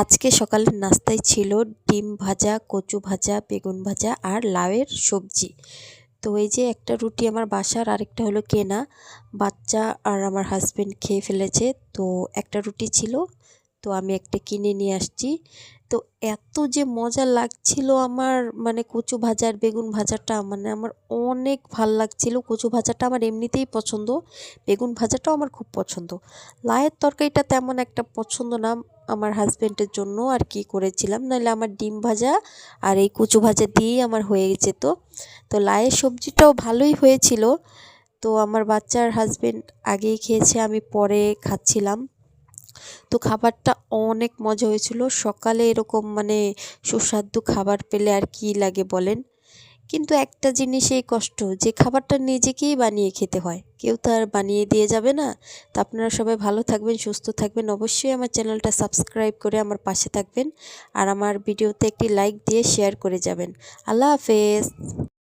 আজকে সকালের নাস্তায় ছিল ডিম ভাজা, কচু ভাজা, বেগুন ভাজা আর লাউয়ের সবজি। তো এই যে একটা রুটি আমার বাসার, আরেকটা হলো কেনা। বাচ্চা আর আমার হাজবেন্ড খেয়ে ফেলেছে। তো একটা রুটি ছিল, তো আমি একটা কিনে নিয়ে আসছি। তো এত যে মজা লাগছিল আমার, মানে কচু ভাজা আর বেগুন ভাজাটা মানে আমার অনেক ভাল লাগছিল। কচু ভাজাটা আমার এমনিতেই পছন্দ, বেগুন ভাজাটাও আমার খুব পছন্দ। লাউয়ের তরকারিটা তেমন একটা পছন্দ না, আমার হাজবেন্ডের জন্য আর কি করেছিলাম, নাহলে আমার ডিম ভাজা আর এই কচু ভাজা দিয়েই আমার হয়ে যেত। তো লাউয়ের সবজিটাও ভালোই হয়েছিল। তো আমার বাচ্চার হাজবেন্ড আগেই খেয়েছে, আমি পরে খাচ্ছিলাম। তো খাবারটা অনেক মজা হয়েছিল। সকালে এরকম মানে সুস্বাদু খাবার পেলে আর কি লাগে বলেন। কিন্তু একটা জিনিসেই কষ্ট, যে খাবারটা নিজেকেই বানিয়ে খেতে হয়, কেউ তো আর বানিয়ে দিয়ে যাবে না। তো আপনারা সবাই ভালো থাকবেন, সুস্থ থাকবেন, অবশ্যই আমার চ্যানেলটা সাবস্ক্রাইব করে আমার পাশে থাকবেন আর আমার ভিডিওতে একটি লাইক দিয়ে শেয়ার করে যাবেন। আল্লাহ হাফেজ।